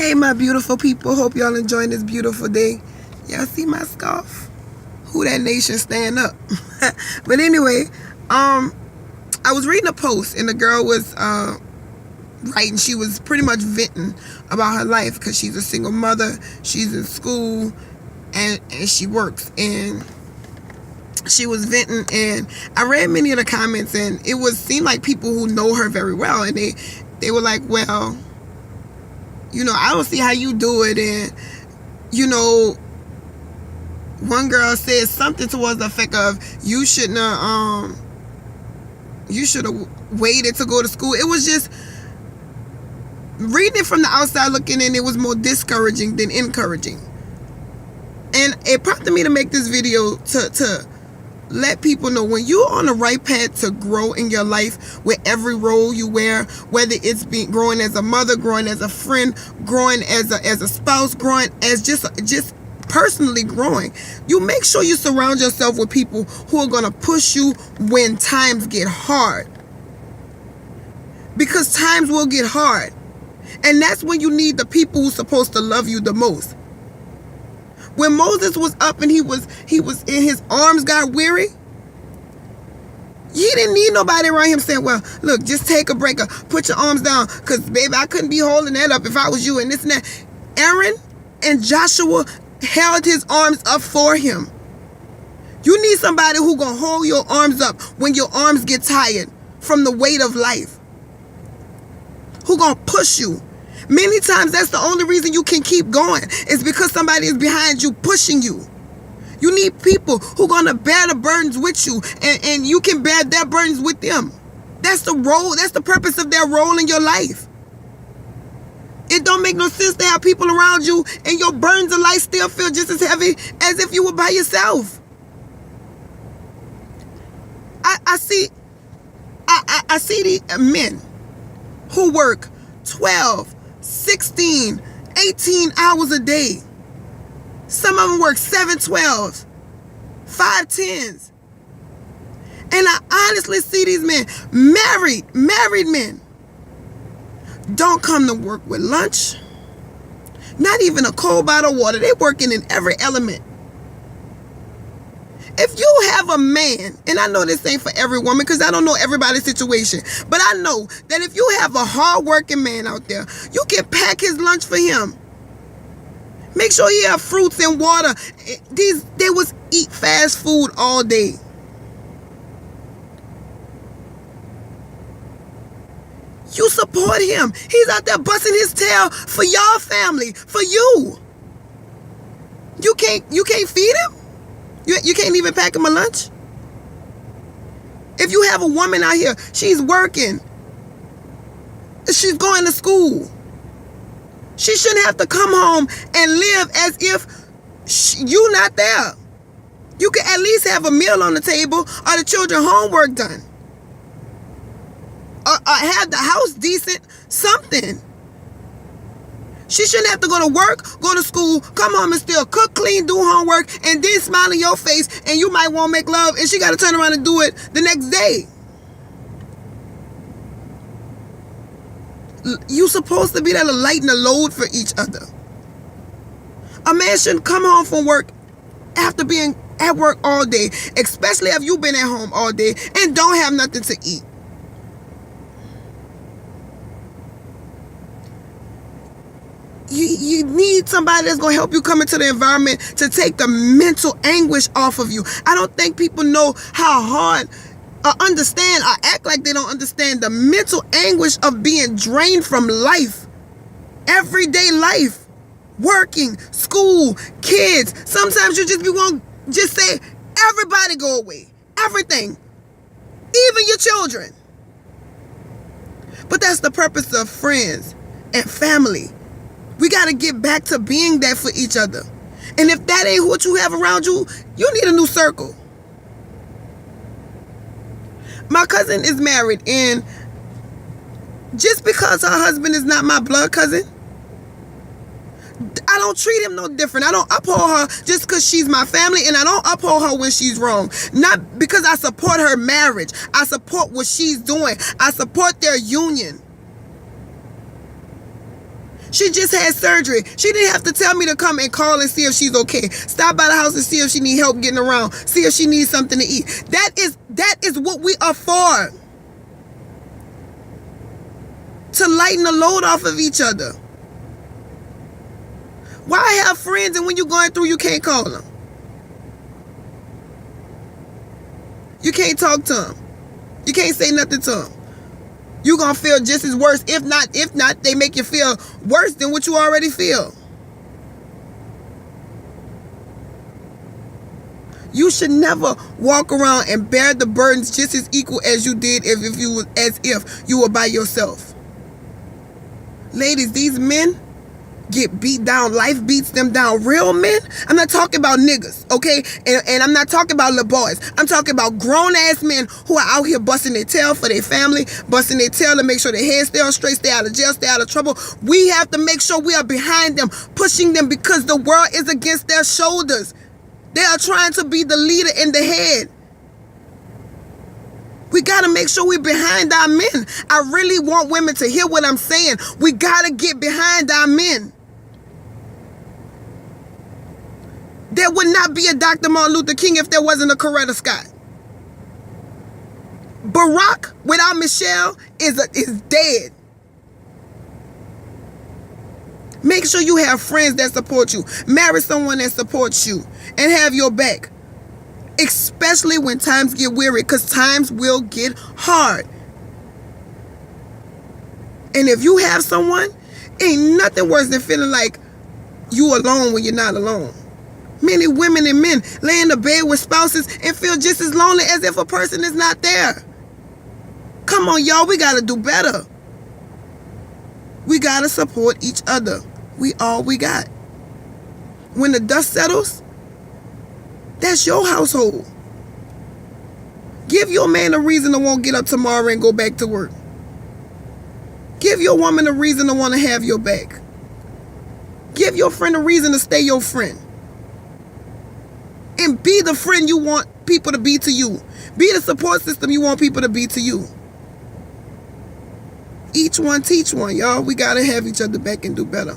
Hey, my beautiful people. Hope y'all enjoying this beautiful day. Y'all see my scarf? Who that nation stand up? But anyway, I was reading a post and the girl was writing. She was pretty much venting about her life because she's a single mother. She's in school and she works, and she was venting, and I read many of the comments, and it seemed like people who know her very well, and they were like, well, I don't see how you do it. And one girl said something towards the effect of, you should have waited to go to school. It was just, reading it from the outside looking in, it was more discouraging than encouraging. And it prompted me to make this video to let people know, when you're on the right path to grow in your life with every role you wear, whether it's growing as a mother, growing as a friend, growing as a spouse, growing as just personally growing, you make sure you surround yourself with people who are going to push you when times get hard. Because times will get hard. And that's when you need the people who's supposed to love you the most. When Moses was up and he was in, his arms got weary, he didn't need nobody around him saying, well, look, just take a break, or put your arms down, because, baby, I couldn't be holding that up if I was you, and this and that. Aaron and Joshua held his arms up for him. You need somebody who gonna hold your arms up when your arms get tired from the weight of life, who gonna push you. Many times that's the only reason you can keep going, is because somebody is behind you pushing you. You need people who are going to bear the burdens with you, and you can bear their burdens with them. That's the role, that's the purpose of their role in your life. It don't make no sense to have people around you and your burdens of life still feel just as heavy as if you were by yourself. I see these men who work 12, 16, 18 hours a day. Some of them work 7 12s, 5 10s. And I honestly see these men, married men, don't come to work with lunch, not even a cold bottle of water. They're working in every element. If you have a man, and I know this ain't for every woman because I don't know everybody's situation, but I know that if you have a hard-working man out there, you can pack his lunch for him. Make sure he have fruits and water. They was eat fast food all day. You support him. He's out there busting his tail for your family, for you. You can't feed him? You can't even pack him a lunch? If you have a woman out here, she's working, she's going to school, she shouldn't have to come home and live as if you're not there. You could at least have a meal on the table, or the children's homework done, or have the house decent, something. She shouldn't have to go to work, go to school, come home and still cook, clean, do homework, and then smile in your face, and you might want to make love, and she got to turn around and do it the next day. You supposed to be there to lighten the load for each other. A man shouldn't come home from work after being at work all day, especially if you've been at home all day and don't have nothing to eat. You need somebody that's going to help you come into the environment to take the mental anguish off of you. I don't think people know how hard, or understand, or act like they don't understand the mental anguish of being drained from life. Everyday life. Working, school, kids. Sometimes you just say, everybody go away. Everything. Even your children. But that's the purpose of friends and family. We got to get back to being that for each other. And if that ain't what you have around you, you need a new circle. My cousin is married, and just because her husband is not my blood cousin, I don't treat him no different. I don't uphold her just because she's my family, and I don't uphold her when she's wrong. Not because I support her marriage. I support what she's doing. I support their union. She just had surgery. She didn't have to tell me to come and call and see if she's okay. Stop by the house and see if she needs help getting around. See if she needs something to eat. That is what we are for. To lighten the load off of each other. Why have friends and when you're going through you can't call them? You can't talk to them. You can't say nothing to them. You're going to feel just as worse. If not, they make you feel worse than what you already feel. You should never walk around and bear the burdens just as equal as you did if you were by yourself. Ladies, these men get beat down. Life beats them down. Real men, I'm not talking about niggas, okay? And I'm not talking about little boys. I'm talking about grown-ass men who are out here busting their tail for their family, busting their tail to make sure their heads stay on straight, stay out of jail, stay out of trouble. We have to make sure we are behind them, pushing them because the world is against their shoulders. They are trying to be the leader in the head. We got to make sure we're behind our men. I really want women to hear what I'm saying. We got to get behind our men. There would not be a Dr. Martin Luther King if there wasn't a Coretta Scott. Barack without Michelle is dead. Make sure you have friends that support you. Marry someone that supports you and have your back. Especially when times get weary, because times will get hard. And if you have someone, ain't nothing worse than feeling like you alone when you're not alone. Many women and men lay in the bed with spouses and feel just as lonely as if a person is not there. Come on, y'all, we got to do better. We got to support each other. We all we got. When the dust settles, that's your household. Give your man a reason to want to get up tomorrow and go back to work. Give your woman a reason to want to have your back. Give your friend a reason to stay your friend. And be the friend you want people to be to you. Be the support system you want people to be to you. Each one teach one, y'all. We got to have each other back and do better.